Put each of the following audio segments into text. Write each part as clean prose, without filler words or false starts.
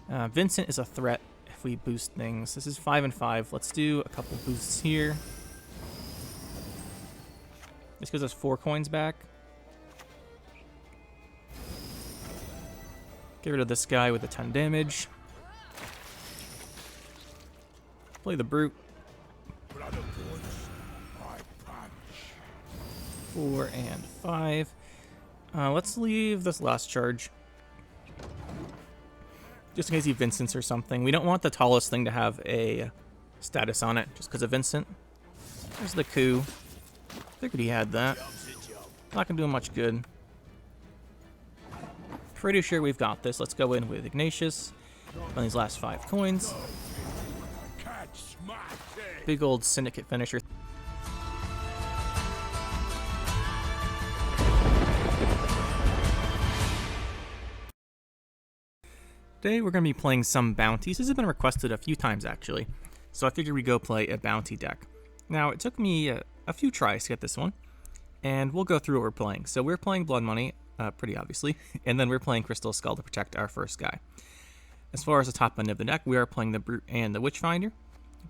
Vincent is a threat if we boost things. This is 5 and 5. Let's do a couple boosts here. This gives us 4 coins back. Get rid of this guy with the 10 damage. Play the brute. 4 and 5. Let's leave this last charge. Just in case he Vincents or something. We don't want the tallest thing to have a status on it just because of Vincent. There's the coup. Figured he had that. Not gonna do him much good. Pretty sure we've got this. Let's go in with Ignatius on these last 5 coins. Big old Syndicate finisher. Today we're going to be playing some bounties. This has been requested a few times actually, so I figured we'd go play a bounty deck. Now it took me a few tries to get this one, and we'll go through what we're playing. So we're playing Blood Money, pretty obviously, and then we're playing Crystal Skull to protect our first guy. As far as the top end of the deck, we are playing the Brute and the Witchfinder.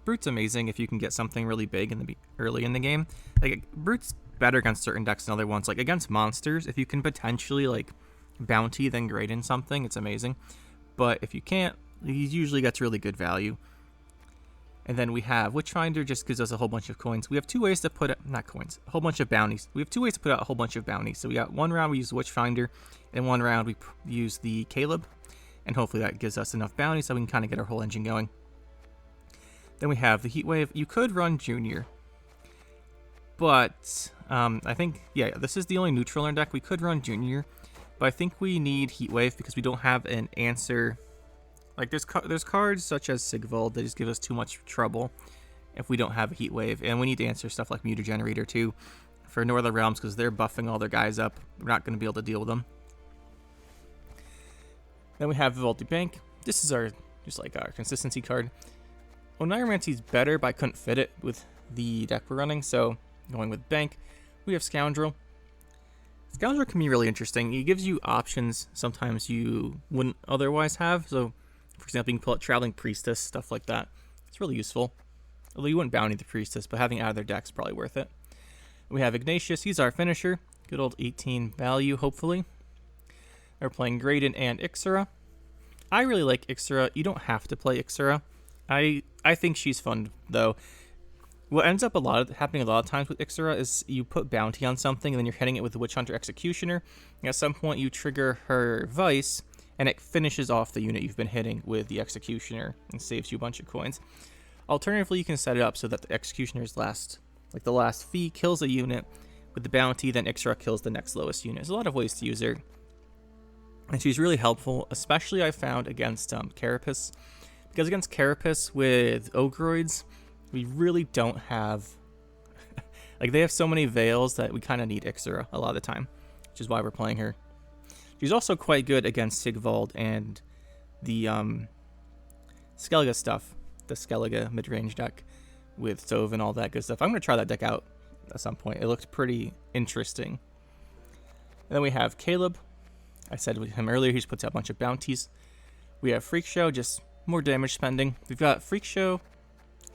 Brute's amazing if you can get something really big early in the game. Like Brute's better against certain decks than other ones. Like against monsters, if you can potentially like bounty then grade in something, it's amazing. But if you can't, he usually gets really good value. And then we have Witchfinder, just gives us a whole bunch of coins. We have 2 ways to put it, not coins, a whole bunch of bounties. We have 2 ways to put out a whole bunch of bounties. So we got one round we use Witchfinder, and one round we use the Caleb. And hopefully that gives us enough bounties so we can kind of get our whole engine going. Then we have the Heatwave. You could run Junior, but I think, yeah, this is the only neutral in our deck. We could run Junior, but I think we need Heatwave because we don't have an answer. Like there's cards such as Sigvald that just give us too much trouble if we don't have a Heatwave, and we need to answer stuff like Muta Generator too for Northern Realms because they're buffing all their guys up. We're not going to be able to deal with them. Then we have Vivaldi Bank. This is our consistency card. Oneiromancy's better, but I couldn't fit it with the deck we're running, so going with Bank. We have Scoundrel. Scoundrel can be really interesting. He gives you options sometimes you wouldn't otherwise have. So, for example, you can pull out Traveling Priestess, stuff like that. It's really useful. Although you wouldn't bounty the Priestess, but having it out of their deck's probably worth it. We have Ignatius. He's our finisher. Good old 18 value, hopefully. We're playing Graydon and Ixora. I really like Ixora. You don't have to play Ixora. I think she's fun, though. What ends up happening a lot of times with Ixora is you put bounty on something and then you're hitting it with the Witch Hunter Executioner. And at some point you trigger her Vice and it finishes off the unit you've been hitting with the Executioner and saves you a bunch of coins. Alternatively, you can set it up so that the Executioner's last fee kills a unit with the bounty, then Ixora kills the next lowest unit. There's a lot of ways to use her. And she's really helpful, especially I found against Carapace. Because against Carapace with Ogroids, we really don't have... like, they have so many Veils that we kind of need Ixora a lot of the time, which is why we're playing her. She's also quite good against Sigvald and the Skellige stuff, the Skellige mid-range deck with Sove and all that good stuff. I'm going to try that deck out at some point. It looked pretty interesting. And then we have Caleb. I said with him earlier, he just puts out a bunch of bounties. We have Freak Show, just more damage spending. We've got Freak Show,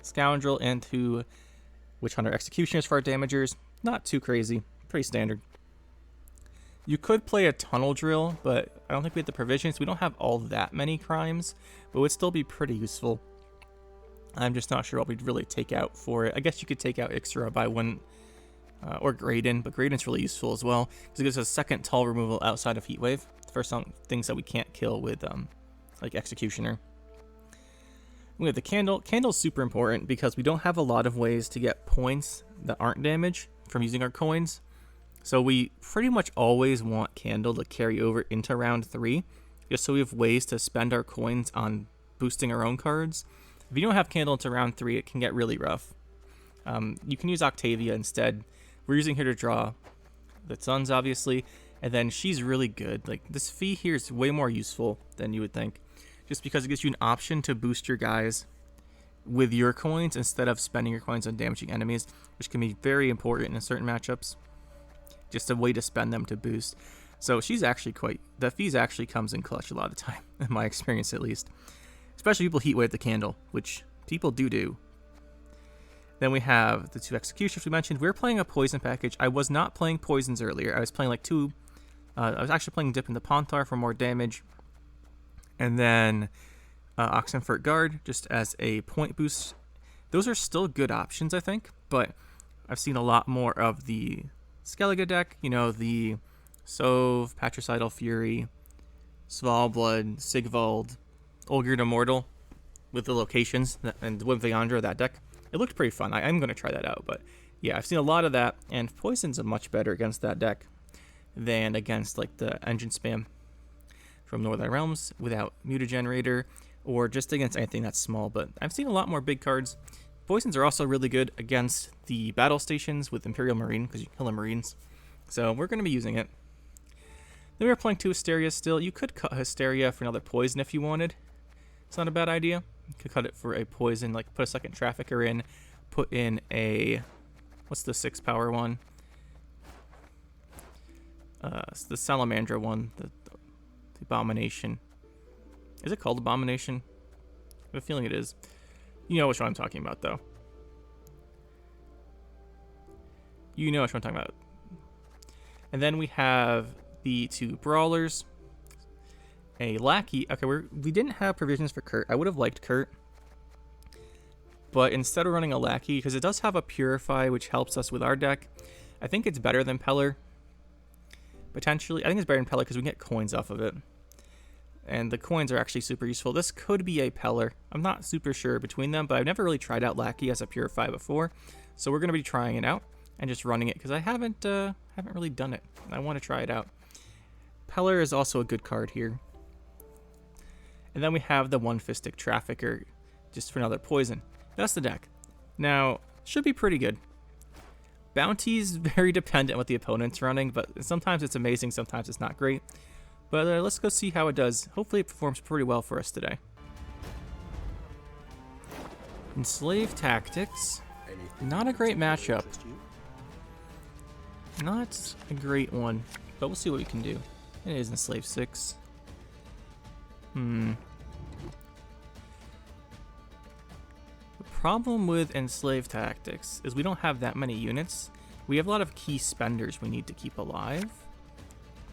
Scoundrel, and 2 Witch Hunter Executioners for our damagers. Not too crazy, pretty standard. You could play a Tunnel Drill, but I don't think we have the provisions. We don't have all that many crimes, but it would still be pretty useful. I'm just not sure what we'd really take out for it. I guess you could take out Ixora by one, or Graydon, but Graydon's really useful as well because it gives us a second tall removal outside of Heatwave for some things that we can't kill with like Executioner. We have the Candle. Candle's super important because we don't have a lot of ways to get points that aren't damage from using our coins. So we pretty much always want Candle to carry over into round 3, just so we have ways to spend our coins on boosting our own cards. If you don't have Candle into round 3, it can get really rough. You can use Octavia instead. We're using her to draw the Suns, obviously, and then she's really good. Like, this fee here is way more useful than you would think, just because it gives you an option to boost your guys with your coins instead of spending your coins on damaging enemies, which can be very important in certain matchups. Just a way to spend them to boost. So she's actually the Fizz actually comes in clutch a lot of the time, in my experience at least. Especially people heat wave the candle, which people do. Then we have the 2 executions we mentioned. We're playing a poison package. I was not playing poisons earlier. I was playing like 2. I was actually playing Dip into Pontar for more damage. And then Oxenfurt Guard just as a point boost. Those are still good options, I think. But I've seen a lot more of the Skellige deck. You know, the Sov, Patricidal Fury, Svalblood, Sigvald, Olgierd Immortal with the locations and with Viandra, that deck. It looked pretty fun. I'm going to try that out. But yeah, I've seen a lot of that. And Poison's much better against that deck than against like the engine spam from Northern Realms without Mutagenerator or just against anything that's small. But I've seen a lot more big cards. Poisons are also really good against the battle stations with Imperial Marine because you can kill the Marines. So we're going to be using it. Then we're playing 2 Hysteria still. You could cut Hysteria for another poison if you wanted. It's not a bad idea. You could cut it for a poison, like put a second Trafficker in, put in a, what's the 6 power one? It's the Salamandra one, the Abomination. Is it called Abomination? I have a feeling it is. You know which one I'm talking about, though. You know which one I'm talking about. And then we have the 2 Brawlers. A Lackey. Okay, we didn't have provisions for Kurt. I would have liked Kurt. But instead of running a Lackey, because it does have a Purify, which helps us with our deck, I think it's better than Peller. Potentially. I think it's better than Peller because we can get coins off of it. And the coins are actually super useful. This could be a Peller. I'm not super sure between them, but I've never really tried out Lackey as a Purify before. So we're going to be trying it out and just running it because I haven't really done it. I want to try it out. Peller is also a good card here. And then we have the 1-Fistic Trafficker just for another poison. That's the deck. Now, should be pretty good. Bounty's very dependent on what the opponent's running, but sometimes it's amazing, sometimes it's not great. But let's go see how it does. Hopefully it performs pretty well for us today. Enslave Tactics. Not a great matchup. Not a great one, but we'll see what we can do. It is Enslave 6. The problem with Enslave Tactics is we don't have that many units. We have a lot of key spenders we need to keep alive.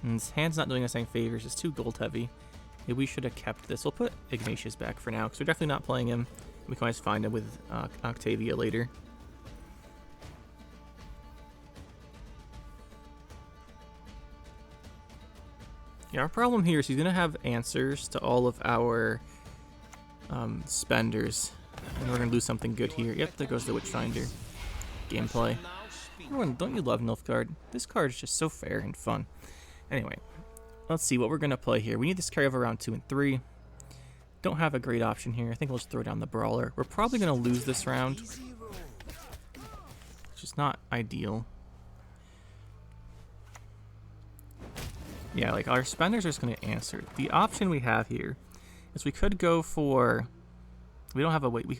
And his hand's not doing us any favors. It's too gold heavy. Maybe we should have kept this. We'll put Ignatius back for now because we're definitely not playing him. We can always find him with Octavia later. Yeah, our problem here is he's going to have answers to all of our spenders. And we're going to lose something good here. Yep, there goes the Witchfinder. Gameplay. Everyone, don't you love Nilfgaard? This card is just so fair and fun. Anyway, let's see what we're going to play here. We need this carry over round 2 and 3. Don't have a great option here. I think we'll just throw down the Brawler. We're probably going to lose this round, which is not ideal. Yeah, like our spenders are just going to answer. The option we have here is we could go for... We don't have a way. We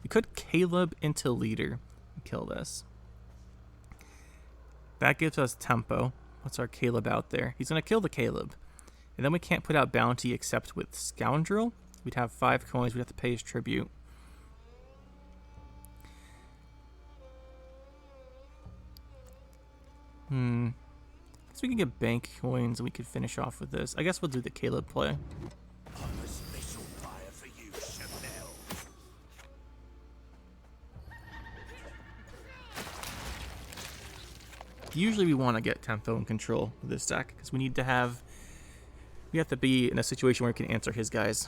could Caleb into leader and kill this. That gives us tempo. What's our Caleb out there? He's going to kill the Caleb. And then we can't put out bounty except with Scoundrel. We'd have 5 coins. We'd have to pay his tribute. Guess we can get bank coins and we could finish off with this. I guess we'll do the Caleb play. Usually we want to get tempo and control with this deck because we have to be in a situation where we can answer his guys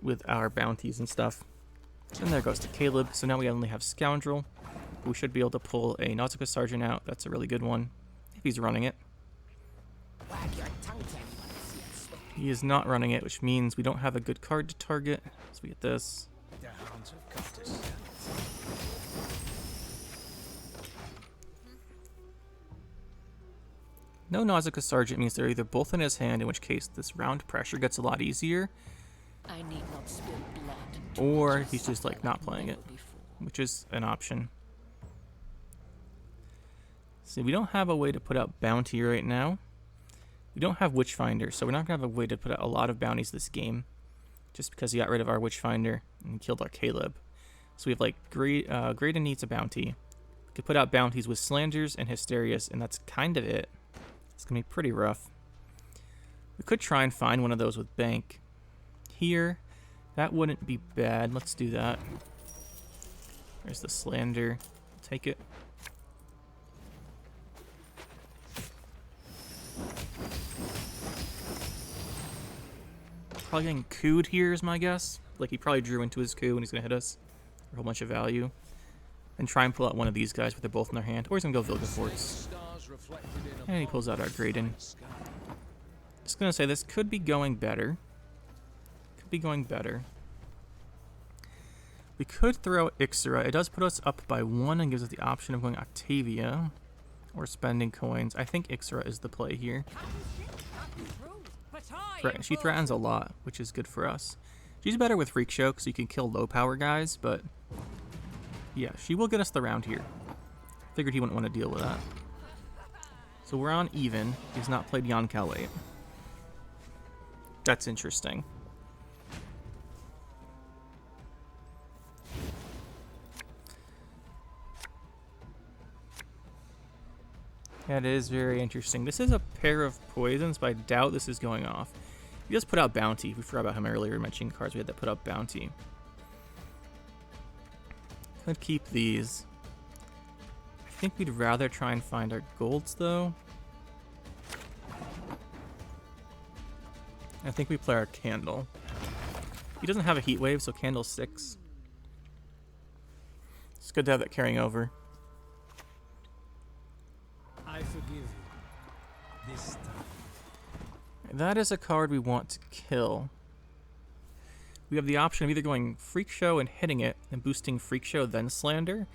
with our bounties and stuff. And there goes to Caleb. So now we only have Scoundrel. We should be able to pull a Nautical Sergeant out. That's a really good one if he's running it. He is not running it, which means we don't have a good card to target. So we get this. No Nausicaa Sergeant means they're either both in his hand, in which case this round pressure gets a lot easier, I need not spill blood or he's just like not playing it, which is an option. See, we don't have a way to put out bounty right now. We don't have Witchfinder, so we're not going to have a way to put out a lot of bounties this game, just because he got rid of our Witchfinder and killed our Caleb. So we have like Graydon needs a bounty. We could put out bounties with Slanders and Hysterias, and that's kind of it. It's going to be pretty rough. We could try and find one of those with Bank. Here, that wouldn't be bad. Let's do that. There's the Slander. Take it. Probably getting cooed here is my guess. Like he probably drew into his coup and he's going to hit us for a whole bunch of value. And try and pull out one of these guys with they're both in their hand. Or he's going to go Vilgefortz. And he pulls out our Graydon. Just going to say this could be going better. Could be going better. We could throw out Ixera. It does put us up by 1 and gives us the option of going Octavia. Or spending coins. I think Ixera is the play here. She threatens a lot, which is good for us. She's better with Freak Show because you can kill low power guys, but yeah, she will get us the round here. Figured he wouldn't want to deal with that. So we're on even. He's not played Jan Calais. That's interesting. That is very interesting. This is a pair of poisons, but I doubt this is going off. He does put out Bounty. We forgot about him earlier, mentioning cards we had that put out Bounty. Could keep these. I think we'd rather try and find our golds, though. I think we play our Candle. He doesn't have a Heat Wave, so Candle 6. It's good to have that carrying over. I forgive you. This time. That is a card we want to kill. We have the option of either going Freak Show and hitting it and boosting Freak Show then Slander,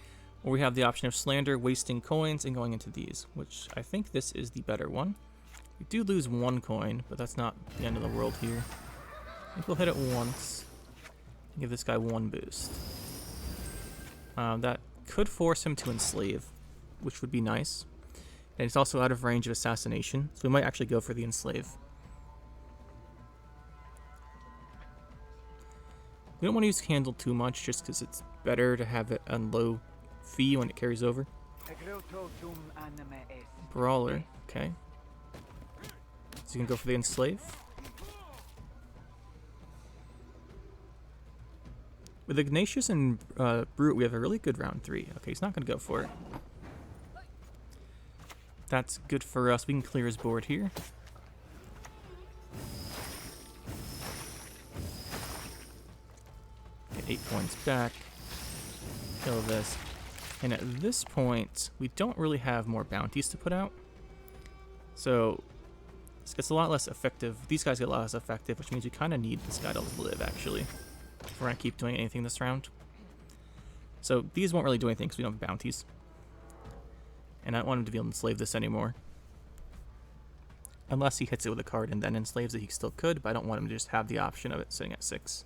or we have the option of Slander, wasting coins, and going into these, which I think this is the better one. We do lose 1 coin, but that's not the end of the world here. I think we'll hit it once and give this guy 1 boost. That could force him to Enslave, which would be nice. And he's also out of range of Assassination, so we might actually go for the Enslave. We don't want to use Candle too much, just because it's better to have it on low fee when it carries over. Brawler, okay. So you can go for the Enslave. With Ignatius and Brute, we have a really good round 3. Okay, he's not going to go for it. That's good for us. We can clear his board here. Get 8 points back. Kill this. And at this point, we don't really have more bounties to put out. So it's a lot less effective. These guys get a lot less effective, which means we kind of need this guy to live, actually, if we're going to keep doing anything this round. So these won't really do anything because we don't have bounties. And I don't want him to be able to enslave this anymore. Unless he hits it with a card and then enslaves it, he still could, but I don't want him to just have the option of it sitting at 6.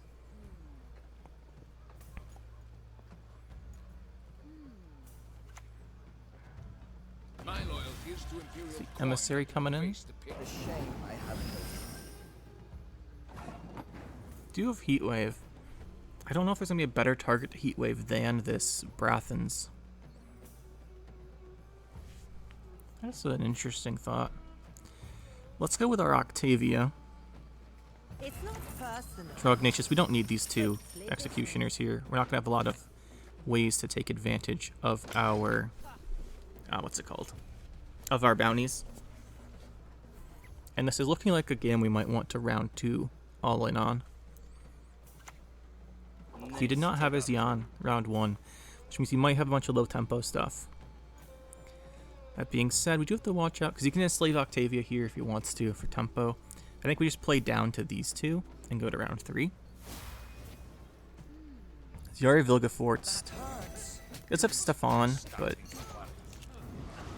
See, Emissary coming in. Do have Heatwave. I don't know if there's going to be a better target to Heatwave than this Brathen's. That's an interesting thought. Let's go with our Octavia. It's not personal. Draw Ignatius. We don't need these 2 executioners here. We're not going to have a lot of ways to take advantage of our... what's it called? Of our bounties. And this is looking like a game we might want to round 2 all in on. He did not have his Jan round 1, which means he might have a bunch of low tempo stuff. That being said, we do have to watch out, because he can enslave Octavia here if he wants to for tempo. I think we just play down to these 2 and go to round 3. Yari Vilgefortz. It's up Stefan, but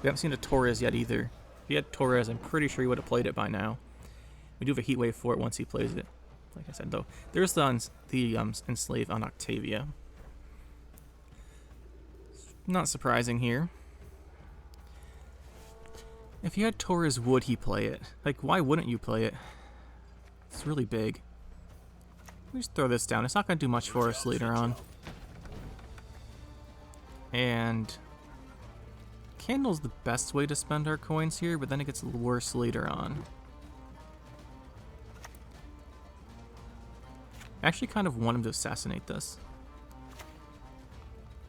we haven't seen a Torres yet either. If he had Torres, I'm pretty sure he would have played it by now. We do have a Heat Wave for it once he plays it. Like I said, though, there's the Enslave on Octavia. Not surprising here. If you had Taurus, would he play it? Like, why wouldn't you play it? It's really big. We just throw this down. It's not going to do much for us later on. And Candle's the best way to spend our coins here, but then it gets worse later on. I actually kind of want him to assassinate this.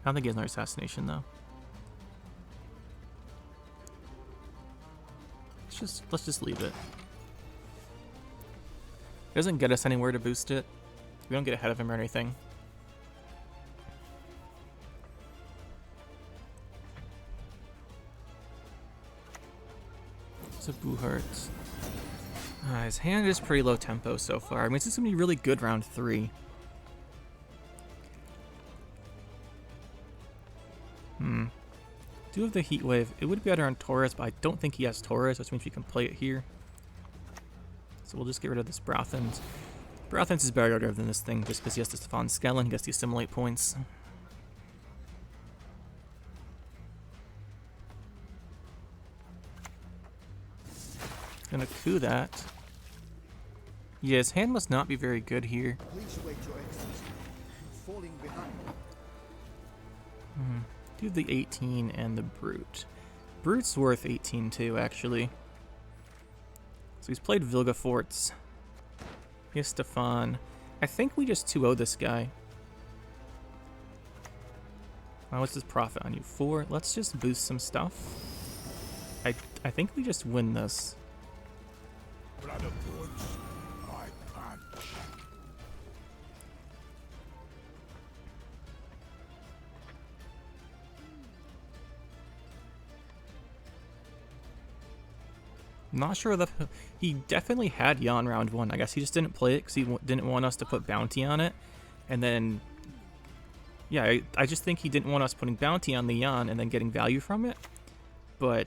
I don't think he has another assassination though. Let's just leave it. It doesn't get us anywhere to boost it. We don't get ahead of him or anything. It's a Boo Hearts. His hand is pretty low tempo so far. I mean, this is going to be really good round 3. Do have the Heat Wave. It would be better on Taurus, but I don't think he has Taurus, which means we can play it here. So we'll just get rid of this Brothans. Brothans is better than this thing just because he has the Stefan Skellen. He gets the Assimilate points. Gonna coup that. Yeah, his hand must not be very good here. Please wait, Your Excellency. I'm falling behind. Do the 18 and the Brute. Brute's worth 18 too, actually. So he's played Vilgefortz. Here's Stefan. I think we just 2-0 this guy. What's his profit on you? 4. Let's just boost some stuff. I think we just win this. Brother Punch, I punch. Not sure that he definitely had Jan round 1. I guess he just didn't play it because he didn't want us to put bounty on it. And then, yeah, I just think he didn't want us putting bounty on the Jan and then getting value from it. But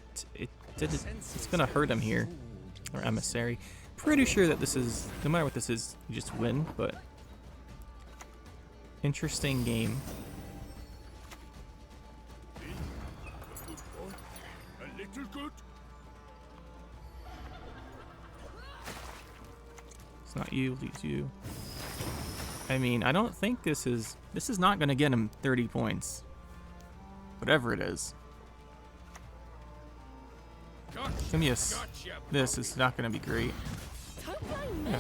it's gonna hurt him here, or emissary. Pretty sure that this is, no matter what this is, you just win. But interesting game. A little good. It's not you, it's you. I mean, I don't think this is not gonna get him 30 points. Whatever it is. Give me a this is not gonna be great. Yeah.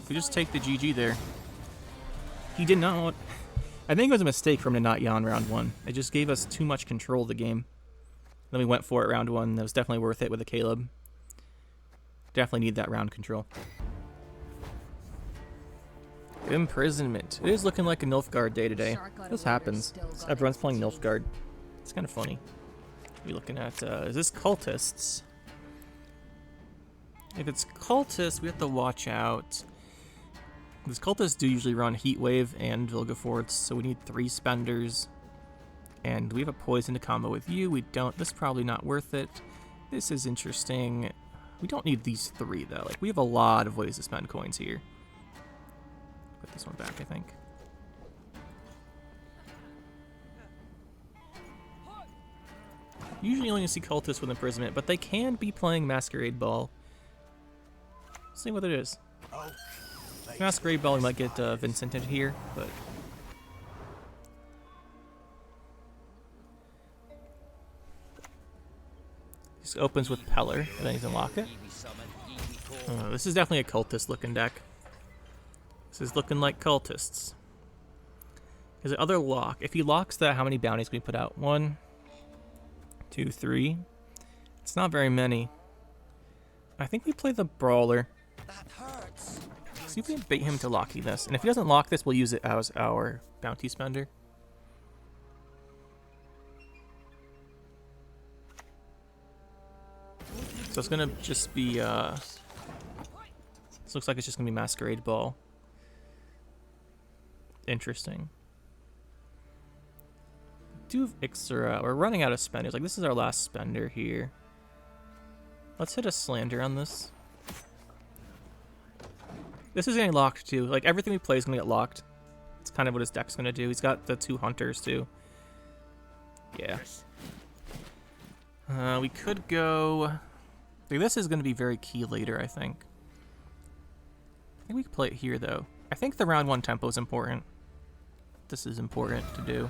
We just take the GG there. He did not want, I think it was a mistake for him to not yawn round 1. It just gave us too much control of the game. Then we went for it round 1. That was definitely worth it with a Caleb. Definitely need that round control. Imprisonment. It is looking like a Nilfgaard day today. This happens. Everyone's playing Nilfgaard. It's kind of funny. We're looking at, is this cultists? If it's cultists, we have to watch out. Because cultists do usually run Heat Wave and Vilgefortz, so we need 3 spenders. And we have a poison to combo with you. We don't. This is probably not worth it. This is interesting. We don't need these 3 though. Like, we have a lot of ways to spend coins here. Put this one back, I think. Usually only see cultists with Imprisonment, but they can be playing Masquerade Ball. Let's see what it is. Masquerade Ball, we might get Vincent in here, but... Just opens with Peller, and then he's unlock it. This is definitely a cultist looking deck. This is looking like cultists. Is the other lock? If he locks that, how many bounties can we put out? 1, 2, 3. It's not very many. I think we play the Brawler. That hurts. See if we can bait him to locking this. And if he doesn't lock this, we'll use it as our bounty spender. So it's gonna just be, this looks like it's just gonna be Masquerade Ball. Interesting. Do have Ixera. We're running out of spenders. Like, this is our last spender here. Let's hit a Slander on this. This is getting locked too. Like, everything we play is gonna get locked. It's kind of what his deck's gonna do. He's got the 2 hunters too. Yeah. We could go... Like, this is going to be very key later, I think. I think we could play it here, though. I think the round 1 tempo is important. This is important to do.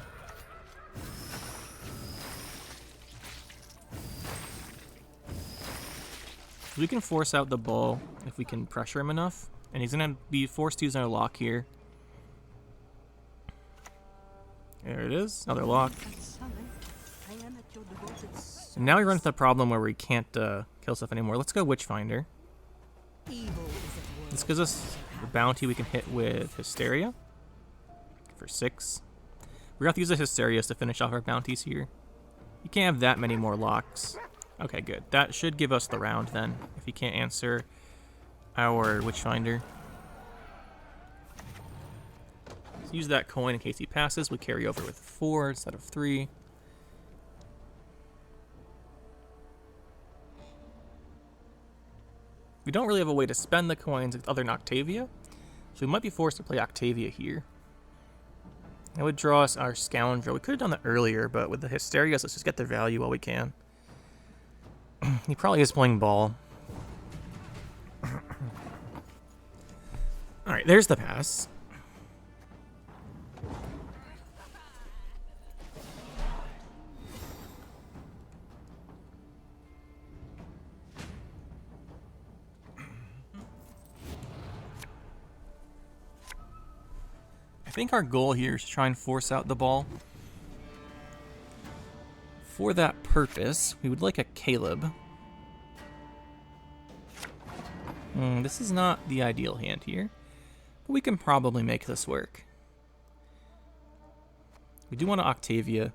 We can force out the ball if we can pressure him enough. And he's going to be forced to use another lock here. There it is. Another lock. And now we run into the problem where we can't kill stuff anymore. Let's go Witchfinder. This gives us the bounty we can hit with Hysteria for 6. We're going to have to use the Hysterias to finish off our bounties here. You can't have that many more locks. Okay, good. That should give us the round then, if he can't answer our Witchfinder. So use that coin in case he passes. We carry over with 4 instead of 3. We don't really have a way to spend the coins other than Octavia, so we might be forced to play Octavia here. That would draw us our Scoundrel. We could have done that earlier, but with the Hysterias, let's just get the value while we can. He probably is playing ball. Alright, there's the pass. I think our goal here is to try and force out the ball. For that purpose, we would like a Caleb. This is not the ideal hand here, but we can probably make this work. We do want to Octavia.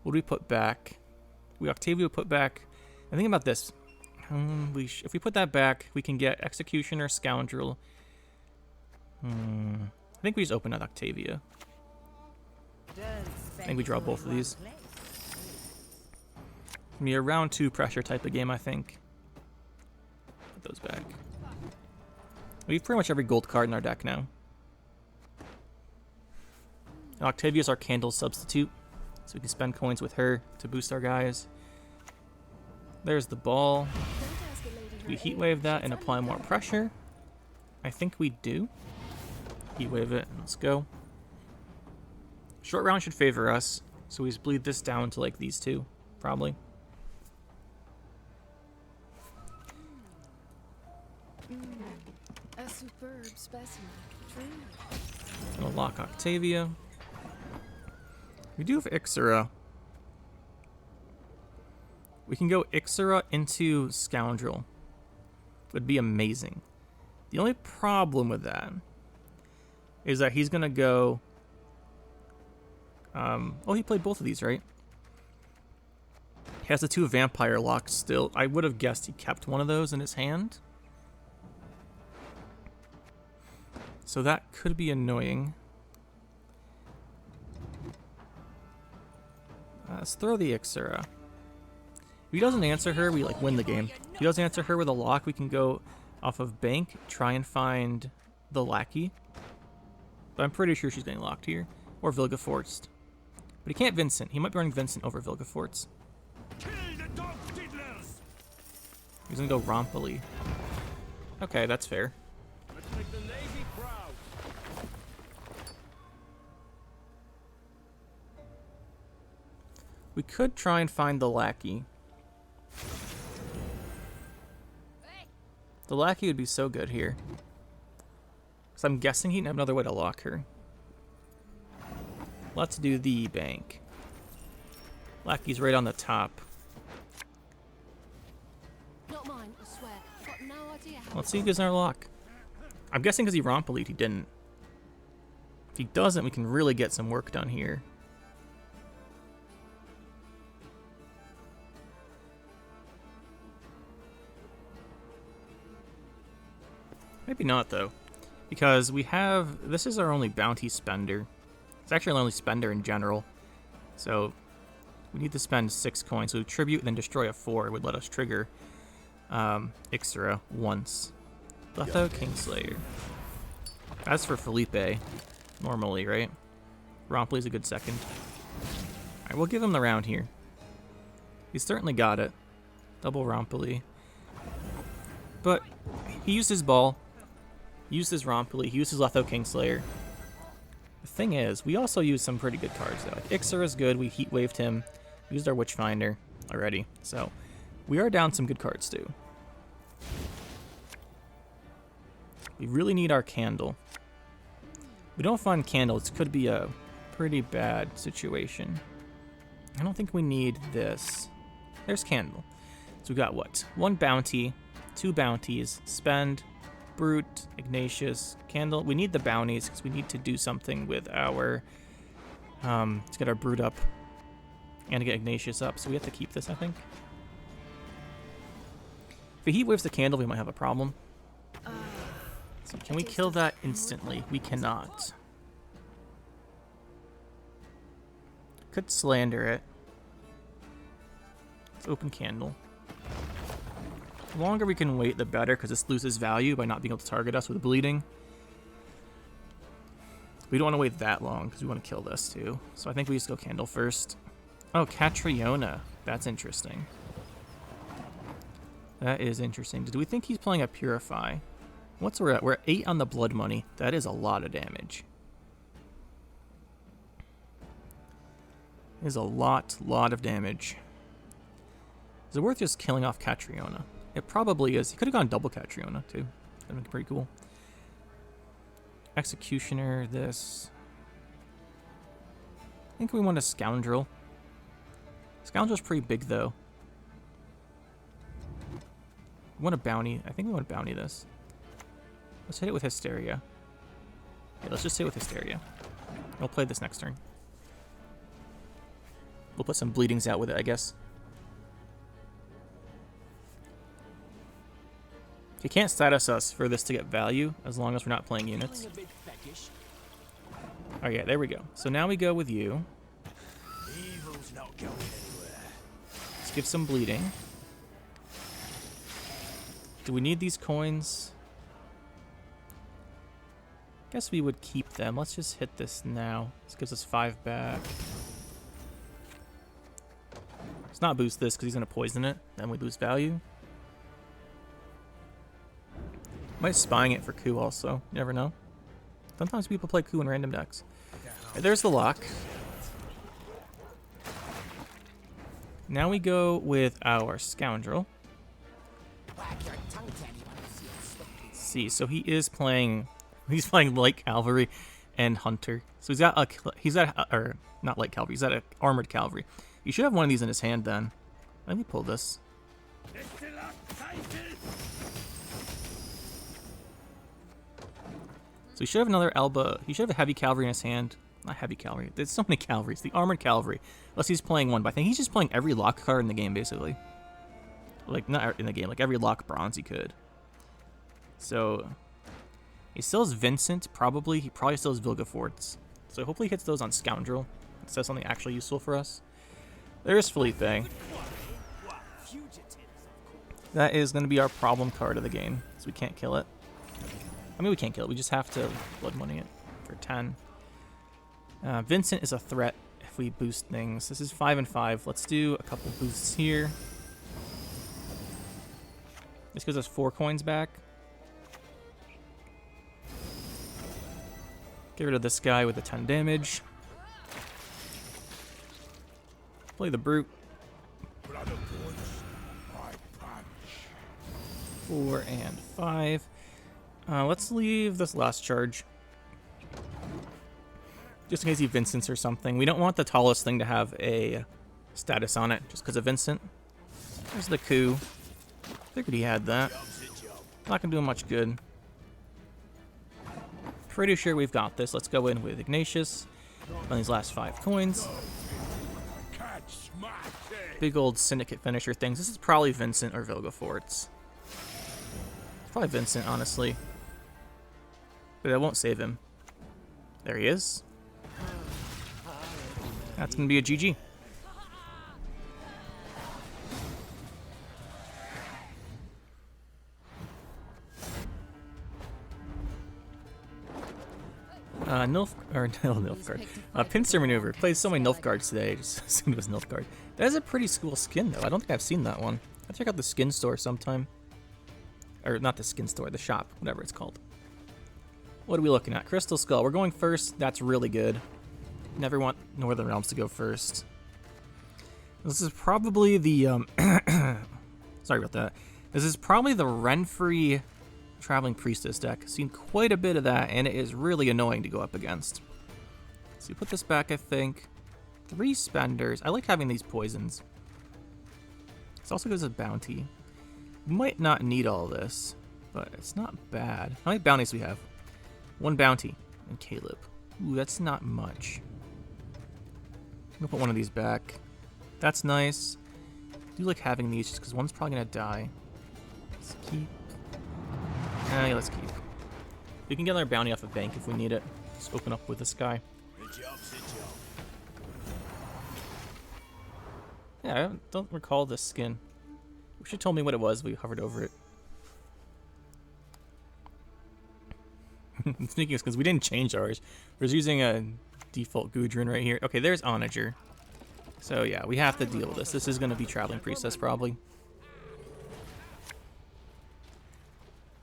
What do we put back? Octavia put back. I think about this. If we put that back, we can get Executioner, Scoundrel. I think we just open up Octavia. I think we draw both of these. It's gonna be a round 2 pressure type of game, I think. Put those back. We have pretty much every gold card in our deck now. And Octavia's our candle substitute, so we can spend coins with her to boost our guys. There's the ball. Do we heat wave that and apply more pressure? I think we do. Heat wave it, and let's go. Short round should favor us, so we just bleed this down to like these two, probably. A superb specimen. Gonna lock Octavia. We do have Ixera. We can go Ixera into Scoundrel. Would be amazing. The only problem with that is that he's gonna go. Oh, he played both of these, right? He has the 2 vampire locks still. I would have guessed he kept one of those in his hand. So that could be annoying. Let's throw the Ixera. If he doesn't answer her, we like win the game. If he doesn't answer her with a lock, we can go off of Bank, try and find the Lackey. But I'm pretty sure she's getting locked here. Or Vilgefortz. But he can't Vincent. He might be running Vincent over Vilgefortz. He's gonna go Rompily. Okay, that's fair. Let's make the lazy proud. We could try and find the Lackey. The Lackey would be so good here. So I'm guessing he'd have another way to lock her. Let's do the Bank. Lackey's right on the top. Not mine, I swear. Got no idea how. Let's see who gets our lock. I'm guessing because he Rompelite, he didn't. If he doesn't, we can really get some work done here. Maybe not, though. Because we have... This is our only bounty spender. It's actually our only spender in general. So we need to spend 6 coins. So tribute and then destroy a 4 would let us trigger Ixera once. Left out Kingslayer. As for Felipe, normally, right? Rompley's a good second. Alright, we'll give him the round here. He's certainly got it. Double Rompily. But he used his ball. He used his Rompily. He used his Letho Kingslayer. The thing is, we also used some pretty good cards though. Like Ixer is good. We heat waved him. We used our Witchfinder already. So we are down some good cards too. We really need our Candle. If we don't find Candle, it could be a pretty bad situation. I don't think we need this. There's Candle. So we got what? 1 bounty, 2 bounties, spend, Brute, Ignatius, Candle. We need the bounties because we need to do something with our, to get our Brute up and to get Ignatius up. So we have to keep this, I think. If he heat waves the Candle, we might have a problem. So can we kill that instantly? We cannot. Could slander it. Let's open Candle. The longer we can wait, the better, because this loses value by not being able to target us with bleeding. We don't want to wait that long, because we want to kill this too. So I think we just go Candle first. Oh, Catriona. That's interesting. That is interesting. Do we think he's playing a Purify? What's we're at? We're at 8 on the blood money. That is a lot of damage. Is a lot of damage. Is it worth just killing off Catriona? It probably is. He could have gone double Catriona too. That'd been pretty cool. Executioner, this. I think we want a Scoundrel. Scoundrel's pretty big though. We want a bounty. I think we want to bounty this. Let's hit it with Hysteria. Yeah, let's just hit it with Hysteria. We'll play this next turn. We'll put some bleedings out with it, I guess. You can't status us for this to get value as long as we're not playing units. Oh yeah, there we go. So now we go with you. Evil's not going anywhere. Let's give some bleeding. Do we need these coins? Guess we would keep them. Let's just hit this now. This gives us 5 back. Let's not boost this because he's going to poison it. Then we lose value. Might spying it for coup also. You never know. Sometimes people play coup in random decks. Okay, there's the lock. Now we go with our Scoundrel. Let's see, so he is playing. He's playing Light Cavalry and Hunter. So he's got or not Light Cavalry. He's got a Armored Cavalry. You should have one of these in his hand then. Let me pull this. So he should have another Elba. He should have a Heavy Cavalry in his hand. Not Heavy Cavalry. There's so many Cavalries. The Armored Cavalry. Unless he's playing one, but I think he's just playing every lock card in the game, basically. Like, not in the game. Like, every lock bronze he could. So, he still has Vincent, probably. He probably still has Vilgefortz. So hopefully he hits those on Scoundrel. It says something actually useful for us. There's Felipe. That is going to be our problem card of the game. So we can't kill it. I mean, we can't kill it. We just have to blood money it for 10. Vincent is a threat if we boost things. This is 5 and 5. Let's do a couple boosts here. This gives us 4 coins back. Get rid of this guy with the 10 damage. Play the Brute. 4 and 5. Let's leave this last charge. Just in case he Vincents or something. We don't want the tallest thing to have a status on it just because of Vincent. There's the coup. Figured he had that. Not gonna do him much good. Pretty sure we've got this. Let's go in with Ignatius on these last 5 coins. Big old Syndicate finisher things. This is probably Vincent or Vilgefortz. Probably Vincent, honestly. But that won't save him. There he is. That's going to be a GG. Pincer Maneuver. Played so many Nilfgaards today, I just assumed it was Nilfgaard. That is a pretty cool skin, though. I don't think I've seen that one. I'll check out the skin store sometime. Or not the skin store, the shop, whatever it's called. What are we looking at? Crystal Skull. We're going first. That's really good. Never want Northern Realms to go first. This is probably the... sorry about that. This is probably the Renfrey Traveling Priestess deck. Seen quite a bit of that, and it is really annoying to go up against. So we put this back, I think. 3 spenders. I like having these poisons. This also gives us a bounty. We might not need all this, but it's not bad. How many bounties do we have? 1 bounty and Caleb. Ooh, that's not much. I'm gonna put one of these back. That's nice. I do like having these just because one's probably gonna die. Let's keep. Yeah, let's keep. We can get our bounty off of bank if we need it. Just open up with this guy. Yeah, I don't recall this skin. Wish you told me what it was. We hovered over it. Speaking of skins, we didn't change ours. We're just using a default Gudrun right here. Okay, there's Onager. So yeah, we have to deal with this. This is going to be Traveling Priestess probably.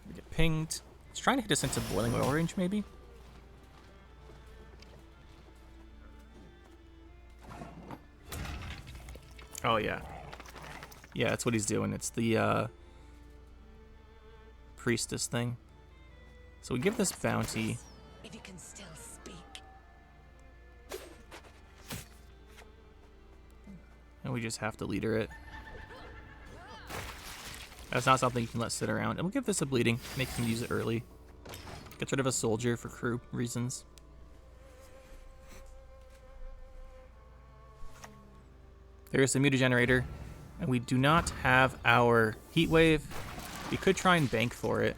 We get pinged. It's trying to hit us into boiling oil range maybe. Oh yeah. Yeah, that's what he's doing. It's the Priestess thing. So we give this bounty. If you can still speak. And we just have to leader it. That's not something you can let sit around. And we'll give this a bleeding. Make him use it early. Gets rid of a soldier for crew reasons. There's the mutagenerator. And we do not have our heat wave. We could try and bank for it.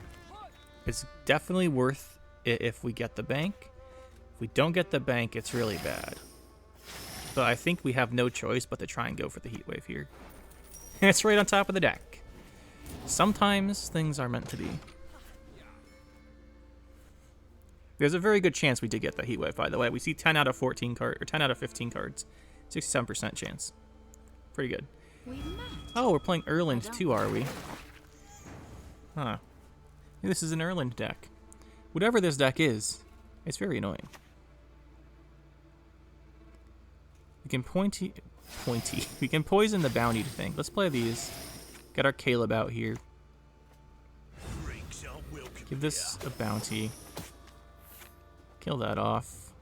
It's definitely worth it if we get the bank. If we don't get the bank, it's really bad. But I think we have no choice but to try and go for the heat wave here. It's right on top of the deck. Sometimes things are meant to be. There's a very good chance we did get the heat wave, by the way. We see 10 out of 14 cards, or 10 out of 15 cards. 67% chance. Pretty good. Oh, we're playing Erland too, are we? Huh. This is an Erland deck. Whatever this deck is, it's very annoying. We can pointy. We can poison the bounty thing. Let's play these. Get our Caleb out here. Give this a bounty. Kill that off.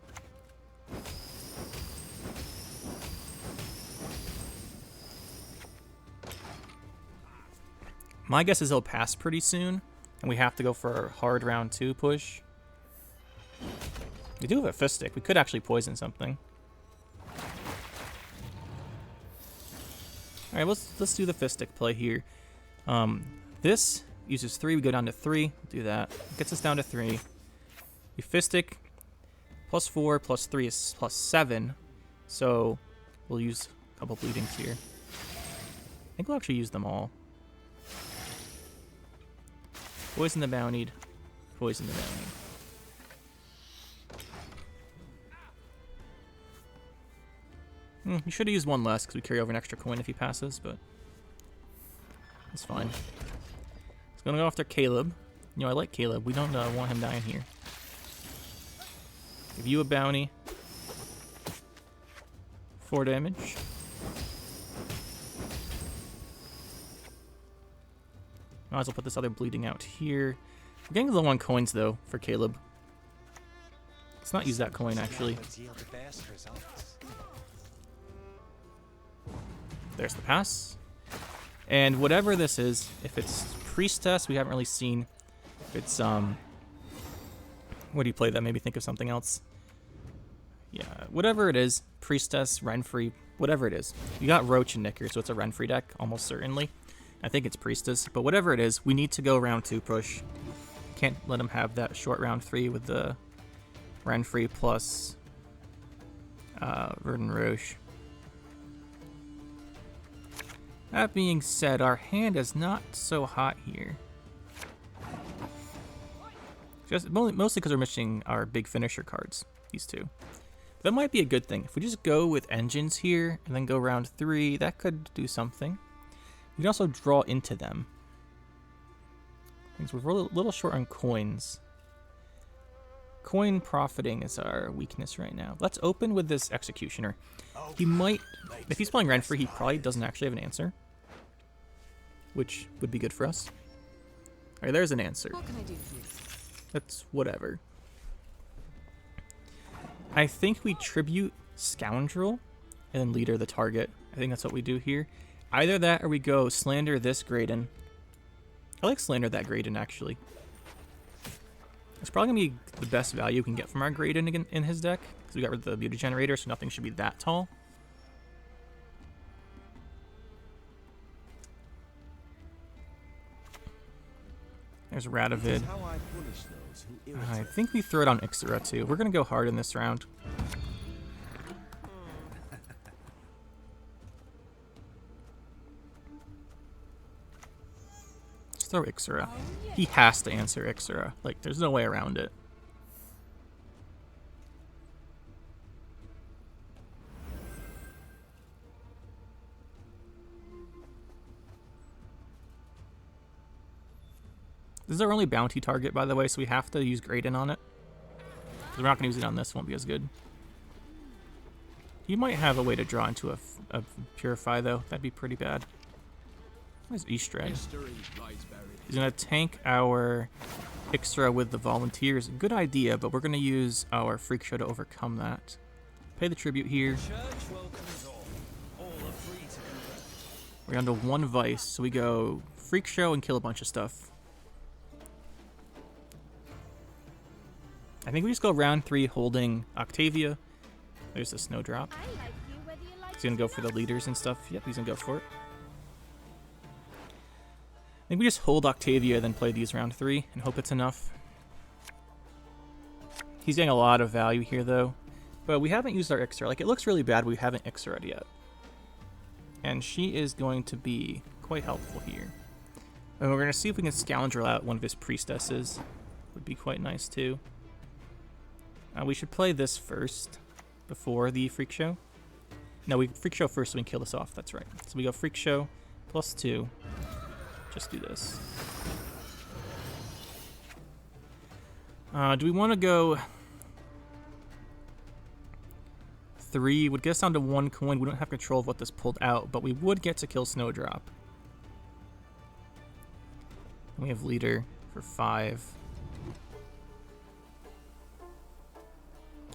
My guess is he'll pass pretty soon, and we have to go for a hard round 2 push. We do have a fist stick. We could actually poison something. All right, let's do the fist stick play here. This uses 3. We go down to 3. Do that. Gets us down to 3. We fist stick. +4 plus 3 is +7. So we'll use a couple bleedings here. I think we'll actually use them all. Poison the bountied. Poison the bountied. You should have used one less because we carry over an extra coin if he passes, but it's fine. He's going to go after Caleb. You know, I like Caleb. We don't want him dying here. Give you a bounty. 4 damage. Might as well put this other bleeding out here. We're getting low on coins, though, for Caleb. Let's not use that coin, actually. There's the pass. And whatever this is, if it's Priestess, we haven't really seen. If it's, what do you play that made me think of something else? Yeah, whatever it is, Priestess, Renfrey, whatever it is. You got Roach and Nicker, so it's a Renfrey deck, almost certainly. I think it's Priestess, but whatever it is, we need to go round 2 push. Can't let him have that short round 3 with the Renfrey plus Verdun Roche. That being said, our hand is not so hot here. Just mostly because we're missing our big finisher cards, these two. That might be a good thing. If we just go with engines here and then go round 3, that could do something. We can also draw into them. Because we're a little short on coins. Coin profiting is our weakness right now. Let's open with this Executioner. He might, if he's playing Renfrey, he probably doesn't actually have an answer. Which would be good for us. Alright, there's an answer. What can I do for you? That's whatever. I think we tribute Scoundrel and then leader the target. I think that's what we do here. Either that or we go slander this Graydon. I like slander that Graydon actually. It's probably going to be the best value we can get from our Graydon in his deck. Because we got rid of the beauty generator, so nothing should be that tall. There's Radovid. I think we throw it on Ixera too. We're going to go hard in this round. Let's throw Ixera. He has to answer Ixera. Like, there's no way around it. This is our only bounty target, by the way, so we have to use Graydon on it. We're not going to use it on this, won't be as good. He might have a way to draw into a Purify, though. That'd be pretty bad. What is Eastred? He's going to tank our Ixera with the Volunteers. Good idea, but we're going to use our Freak Show to overcome that. Pay the tribute here. We're down to 1 Vice, so we go Freak Show and kill a bunch of stuff. I think we just go round 3 holding Octavia. There's the Snowdrop. He's going to go for the leaders and stuff. Yep, he's going to go for it. I think we just hold Octavia, then play these round 3 and hope it's enough. He's getting a lot of value here, though. But we haven't used our Ixera. Like, it looks really bad, but we haven't Ixera'd yet. And she is going to be quite helpful here. And we're going to see if we can Scoundrel out one of his Priestesses. Would be quite nice, too. We should play this first before the Freak Show. No, we Freak Show first so we can kill this off. That's right. So we go Freak Show +2. Just do this. Do we want to go 3? Would get us down to 1 coin. We don't have control of what this pulled out, but we would get to kill Snowdrop. And we have Leader for 5.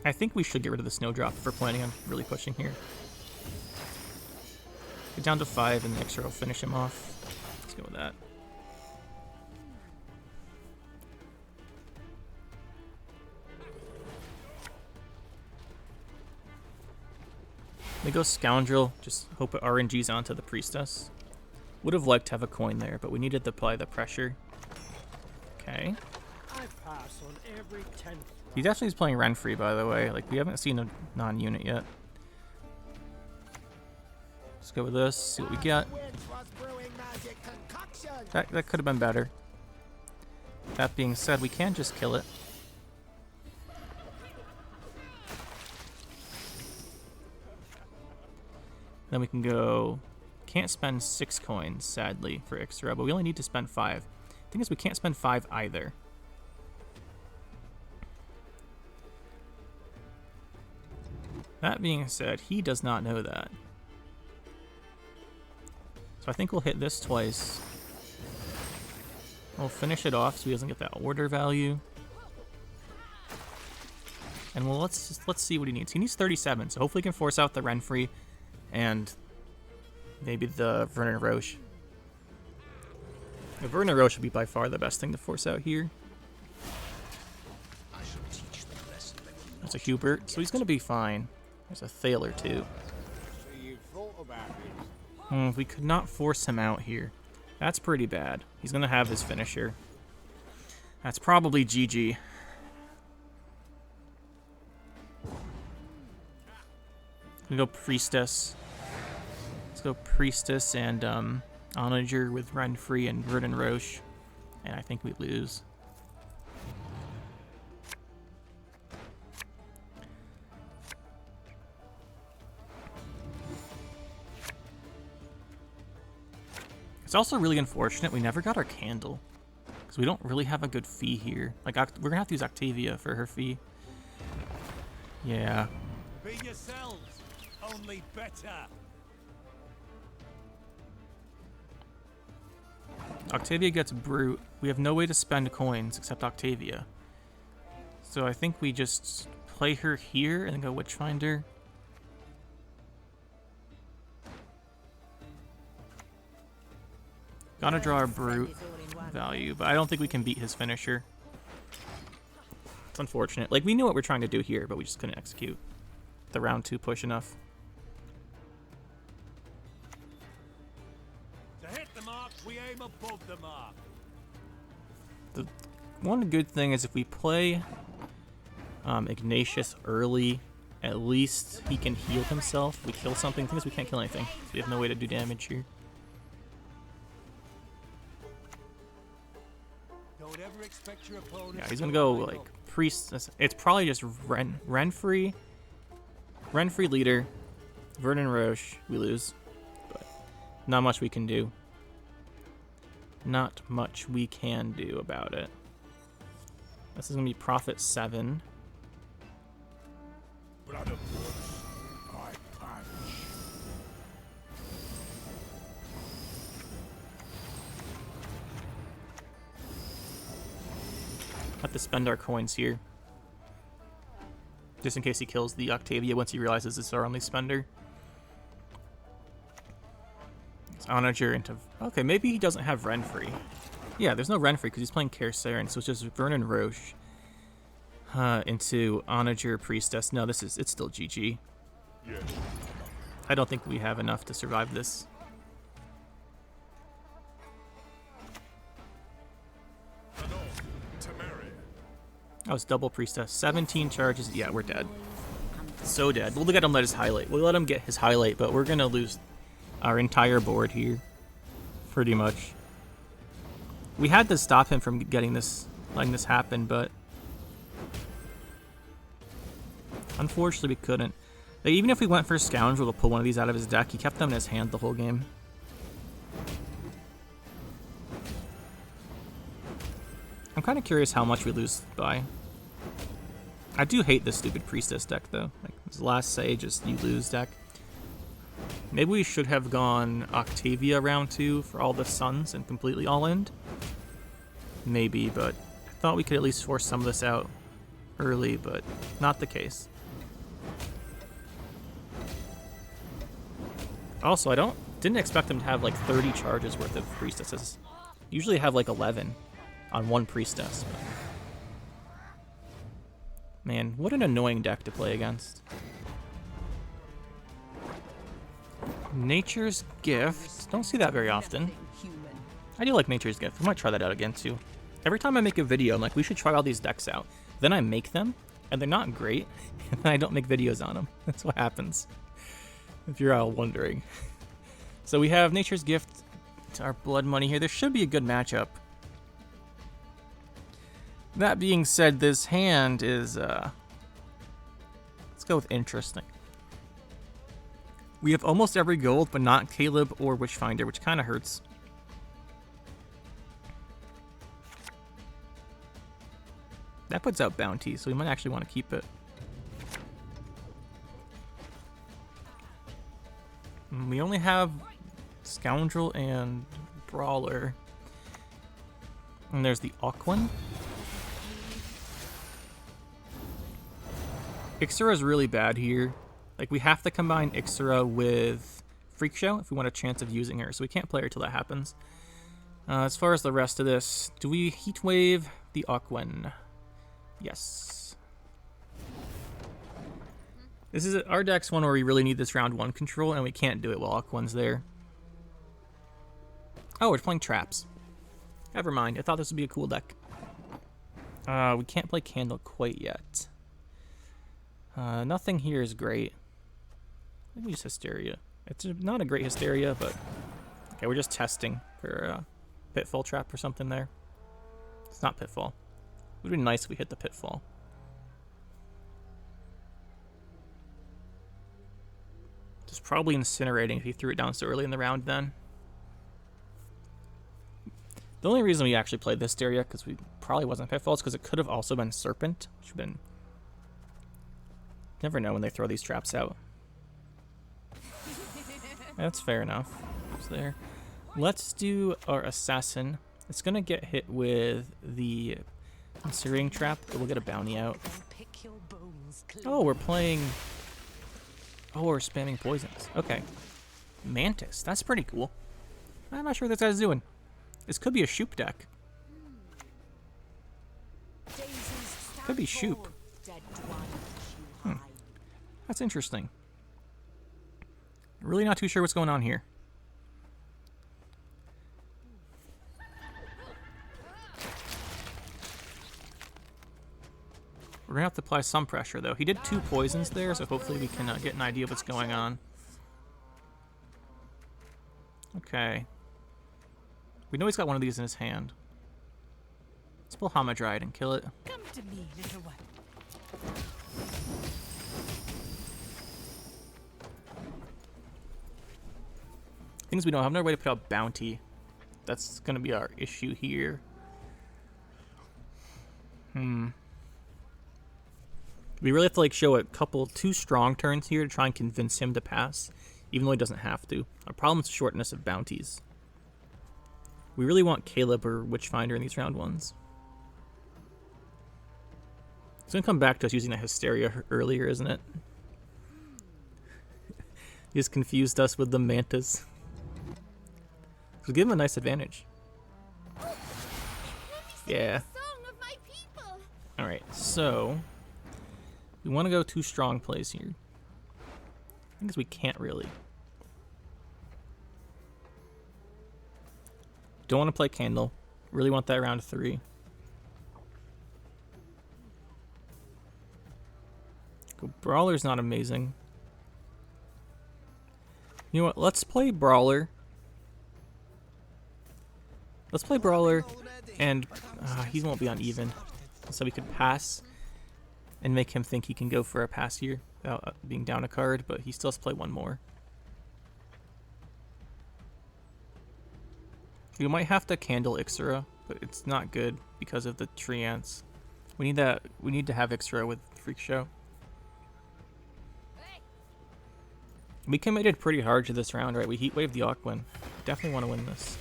I think we should get rid of the Snowdrop if we're planning on really pushing here. Get down to 5 and the Ixera will finish him off. Let's go with that. They go Scoundrel, just hope it RNGs onto the Priestess. Would have liked to have a coin there, but we needed to apply the pressure. Okay. I pass on every 10th. He definitely is playing Renfrey, by the way. Like, we haven't seen a non-unit yet. Let's go with this, see what we get. That could have been better. That being said, we can just kill it. Then we can go... Can't spend 6 coins, sadly, for Ixera, but we only need to spend 5. The thing is, we can't spend 5 either. That being said, he does not know that. So I think we'll hit this twice. We'll finish it off so he doesn't get that order value. And well, let's see what he needs. He needs 37, so hopefully he can force out the Renfrey and maybe the Vernon Roche. The Vernon Roche would be by far the best thing to force out here. That's a Hubert, so he's going to be fine. There's a Thaler too. We could not force him out here. That's pretty bad. He's going to have his finisher. That's probably GG. We go Priestess. Let's go Priestess and Onager with Renfrey and Vernon Roche. And I think we lose. It's also really unfortunate we never got our candle. Because we don't really have a good fee here. Like, we're going to have to use Octavia for her fee. Yeah. Be yourselves, only better. Octavia gets Brute. We have no way to spend coins except Octavia. So I think we just play her here and then go Witchfinder. Gotta draw our Brute value, but I don't think we can beat his finisher. It's unfortunate. Like, we knew what we're trying to do here, but we just couldn't execute the round 2 push enough. To hit the mark, we aim above the mark. The one good thing is if we play Ignatius early, at least he can heal himself. If we kill something. The thing is we can't kill anything, so we have no way to do damage here. Don't ever expect your opponent. Yeah, he's gonna go like Priestess. It's probably just Renfrey leader, Vernon Roche. We lose, but not much we can do. Not much we can do about it. This is gonna be Prophet 7. Blood of wolves, I punch. Have to spend our coins here, just in case he kills the Octavia once he realizes it's our only spender. It's Onager into... Okay, maybe he doesn't have Renfrey. Yeah, there's no Renfrey because he's playing Kersarin, so it's just Vernon Roche into Onager Priestess. No, it's still GG. Yes. I don't think we have enough to survive this. That was double Priestess. 17 charges. Yeah, we're dead. So dead. We'll let him let his highlight. We'll let him get his highlight, but we're gonna lose our entire board here. Pretty much. We had to stop him from getting this, letting this happen, but unfortunately we couldn't. Like, even if we went for Scoundrel to pull one of these out of his deck, he kept them in his hand the whole game. I'm kind of curious how much we lose by. I do hate this stupid Priestess deck, though. Like, this last Sage is you lose deck. Maybe we should have gone Octavia round 2 for all the Suns and completely all-end. Maybe, but I thought we could at least force some of this out early, but not the case. Also, I didn't expect them to have like 30 charges worth of Priestesses. Usually have like 11 on one Priestess. But man, what an annoying deck to play against. Nature's Gift. Don't see that very often. I do like Nature's Gift. I might try that out again too. Every time I make a video, I'm like, we should try all these decks out. Then I make them, and they're not great, and then I don't make videos on them. That's what happens, if you're all wondering. So we have Nature's Gift to our Blood Money here. There should be a good matchup. That being said, this hand is, let's go with interesting. We have almost every gold, but not Caleb or Witchfinder, which kind of hurts. That puts out Bounty, so we might actually want to keep it. We only have Scoundrel and Brawler. And there's the Aquan. Ixora is really bad here. Like, we have to combine Ixora with Freak Show if we want a chance of using her, so we can't play her till that happens. As far as the rest of this, do we Heat Wave the Aquan? Yes. This is our deck's one where we really need this round 1 control, and we can't do it while Aquan's there. Oh, we're playing Traps. Never mind, I thought this would be a cool deck. We can't play Candle quite yet. Nothing here is great. I think we use Hysteria. It's not a great Hysteria, but okay, we're just testing for Pitfall Trap or something there. It's not Pitfall. It would be nice if we hit the Pitfall. Just probably Incinerating if he threw it down so early in the round then. The only reason we actually played this area, because we probably wasn't Pitfall, is because it could have also been Serpent, which would have been... Never know when they throw these traps out. That's fair enough. It's there. Let's do our Assassin. It's going to get hit with the Searing Trap, but we'll get a bounty out. Oh, we're playing... Oh, we're spamming poisons. Okay. Mantis. That's pretty cool. I'm not sure what this guy's doing. This could be a Shoop deck. Could be Shoop. That's interesting. Really not too sure what's going on here. We're gonna have to apply some pressure though. He did 2 poisons there, so hopefully we can get an idea of what's going on. Okay. We know he's got one of these in his hand. Let's pull Hamadryad and kill it. Come to me, little one. Things we don't have no way to put out bounty. That's gonna be our issue here. We really have to like show a couple 2 strong turns here to try and convince him to pass, even though he doesn't have to. Our problem is shortness of bounties. We really want Caleb or Witchfinder in these round 1s. It's gonna come back to us using the Hysteria earlier, isn't it? He just confused us with the Mantis. So give him a nice advantage. Yeah. Alright, so we want to go 2 strong plays here. I think we can't really. Don't want to play Candle. Really want that round 3. Brawler's not amazing. You know what? Let's play Brawler. Let's play Brawler, and he won't be on even. So we could pass and make him think he can go for a pass here without being down a card, but he still has to play 1 more. We might have to Candle Ixera, but it's not good because of the tree ants. We need that. We need to have Ixera with Freak Show. We committed pretty hard to this round, right? We heat wave the Aquin. Definitely want to win this.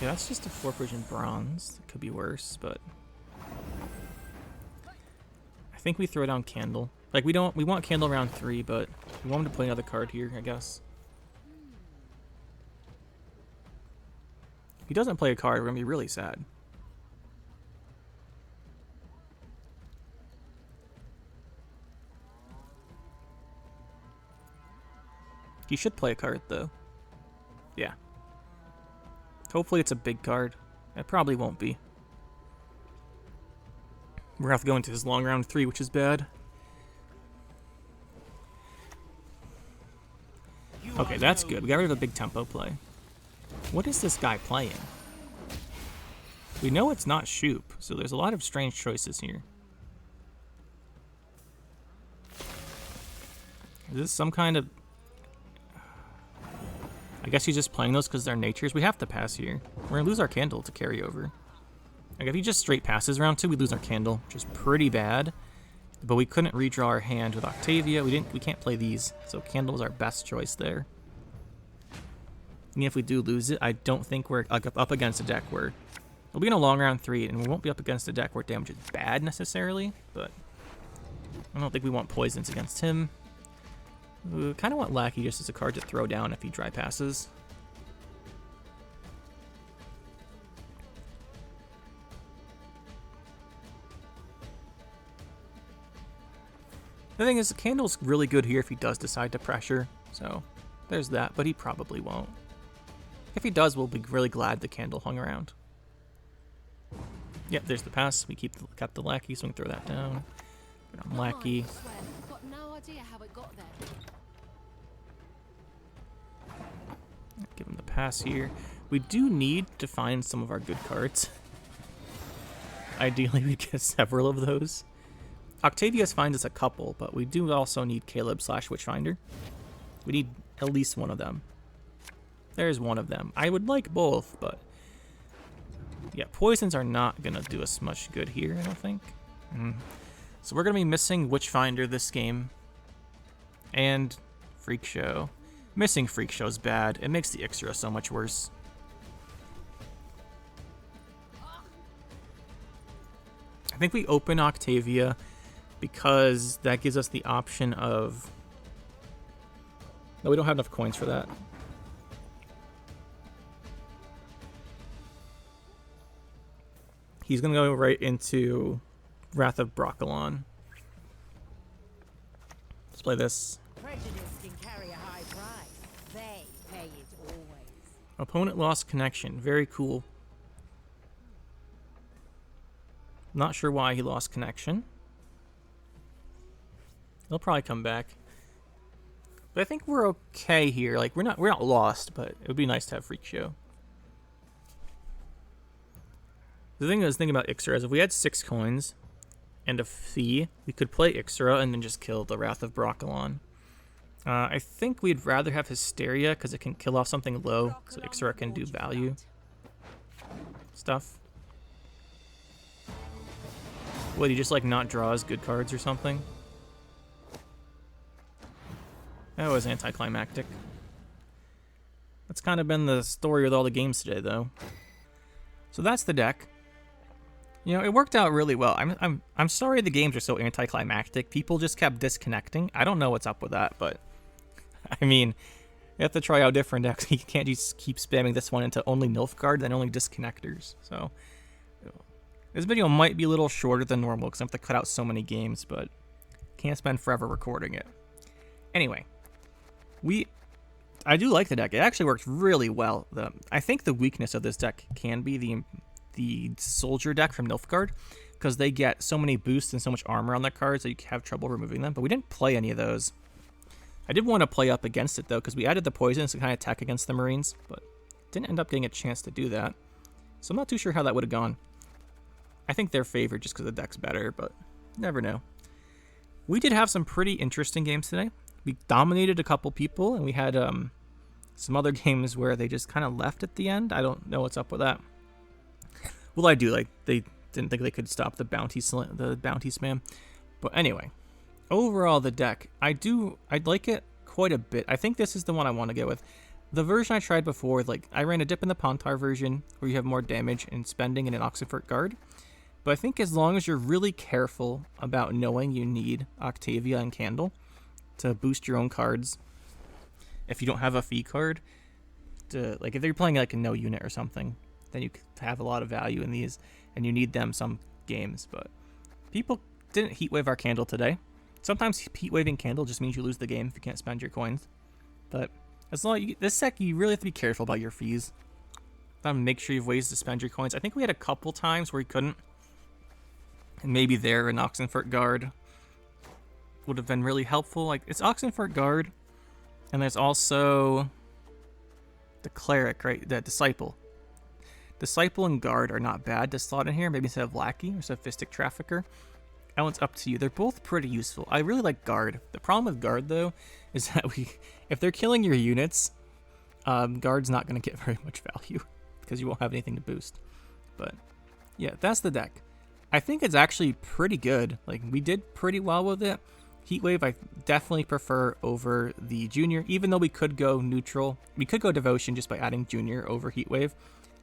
Yeah, that's just a 4 Persian bronze. It could be worse, but I think we throw down Candle. Like we want Candle round 3, but we want him to play another card here, I guess. If he doesn't play a card, we're gonna be really sad. He should play a card though. Yeah. Hopefully it's a big card. It probably won't be. We're gonna have to go into his long round 3, which is bad. Okay, that's good. We got rid of a big tempo play. What is this guy playing? We know it's not Shoop, so there's a lot of strange choices here. Is this some kind of... I guess he's just playing those because they're natures. We have to pass here. We're going to lose our Candle to carry over. Like if he just straight passes round 2, we lose our Candle, which is pretty bad. But we couldn't redraw our hand with Octavia. We can't play these, so Candle is our best choice there. And if we do lose it, I don't think we're up against a deck where... We'll be in a long round 3, and we won't be up against a deck where damage is bad necessarily, but I don't think we want poisons against him. We kind of want Lackey just as a card to throw down if he dry passes. The thing is, the Candle's really good here if he does decide to pressure, so there's that, but he probably won't. If he does, we'll be really glad the Candle hung around. Yep, there's the pass. We kept the Lackey, so we can throw that down. Put on Lackey. Got no idea how it got there. Give him the pass here. We do need to find some of our good cards. Ideally, we get several of those. Octavius finds us a couple, but we do also need Caleb / Witchfinder. We need at least one of them. There's one of them. I would like both, but Yeah, poisons are not going to do us much good here, I don't think. So we're going to be missing Witchfinder this game. And Freak Show. Missing Freak Show is bad. It makes the Ixra so much worse. I think we open Octavia because that gives us the option of... No, we don't have enough coins for that. He's going to go right into Wrath of Broccolon. Let's play this. Prejudice can carry a high price. They pay it always. Opponent lost connection. Very cool. Not sure why he lost connection. He'll probably come back. But I think we're okay here. Like we're not lost, but it would be nice to have Freak Show. The thing I was thinking about Ixra is if we had 6 coins and a fee, we could play Ixra and then just kill the Wrath of Broccolon. I think we'd rather have Hysteria because it can kill off something low, so Ixra can do value stuff. Would he just like not draw as good cards or something? That was anticlimactic. That's kind of been the story with all the games today, though. So that's the deck. You know, it worked out really well. I'm sorry the games are so anticlimactic. People just kept disconnecting. I don't know what's up with that, but I mean, you have to try out different decks. You can't just keep spamming this one into only Nilfgaard, then only disconnectors. So this video might be a little shorter than normal because I have to cut out so many games, but can't spend forever recording it. Anyway, I do like the deck. It actually works really well. I think the weakness of this deck can be the soldier deck from Nilfgaard, because they get so many boosts and so much armor on their cards that you have trouble removing them, but we didn't play any of those. I did want to play up against it, though, because we added the poisons to kind of attack against the Marines, but didn't end up getting a chance to do that. So I'm not too sure how that would have gone. I think they're favored just because the deck's better, but never know. We did have some pretty interesting games today. We dominated a couple people, and we had some other games where they just kind of left at the end. I don't know what's up with that. Well, I do. Like, they didn't think they could stop the bounty spam. But anyway, overall, the deck, I'd like it quite a bit. I think this is the one I want to go with. The version I tried before, like, I ran a Dip in the Pontar version where you have more damage and spending in an Oxenfurt Guard. But I think as long as you're really careful about knowing you need Octavia and Candle to boost your own cards, if you don't have a fee card, like if you're playing like a no unit or something, then you have a lot of value in these, and you need them some games. But people didn't heatwave our Candle today. Sometimes heatwaving Candle just means you lose the game if you can't spend your coins. But as long as this deck, you really have to be careful about your fees. Make sure you have ways to spend your coins. I think we had a couple times where you couldn't, and maybe there an Oxenfurt Guard would have been really helpful. Like, it's Oxenfurt Guard, and there's also the Cleric, right? The Disciple. Disciple and Guard are not bad to slot in here. Maybe instead of Lackey or Sophistic Trafficker. That one's up to you. They're both pretty useful. I really like Guard. The problem with Guard, though, is that if they're killing your units, Guard's not going to get very much value because you won't have anything to boost. But yeah, that's the deck. I think it's actually pretty good. Like, we did pretty well with it. Heatwave, I definitely prefer over the Junior, even though we could go neutral. We could go Devotion just by adding Junior over Heatwave.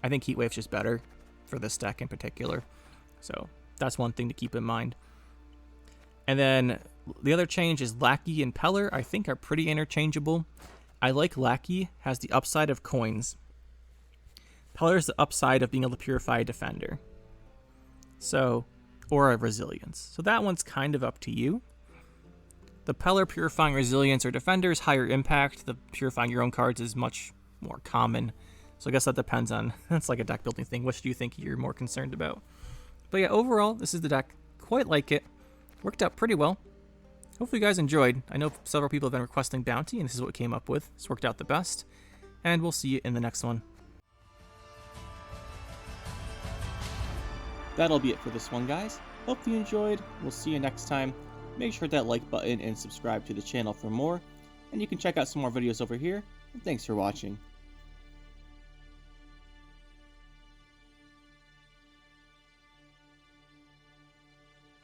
I think Heatwave's just better for this deck in particular. So that's one thing to keep in mind. And then the other change is Lackey and Peller, I think, are pretty interchangeable. I like Lackey, has the upside of coins. Peller's the upside of being able to purify a defender. So, or a resilience. So that one's kind of up to you. The Peller purifying resilience or defender is higher impact. The purifying your own cards is much more common. So I guess that depends on, that's like a deck building thing. Which do you think you're more concerned about? But yeah, overall, this is the deck. Quite like it. Worked out pretty well. Hopefully you guys enjoyed. I know several people have been requesting bounty, and this is what we came up with. It's worked out the best. And we'll see you in the next one. That'll be it for this one, guys. Hope you enjoyed. We'll see you next time. Make sure to hit that like button and subscribe to the channel for more. And you can check out some more videos over here. And thanks for watching.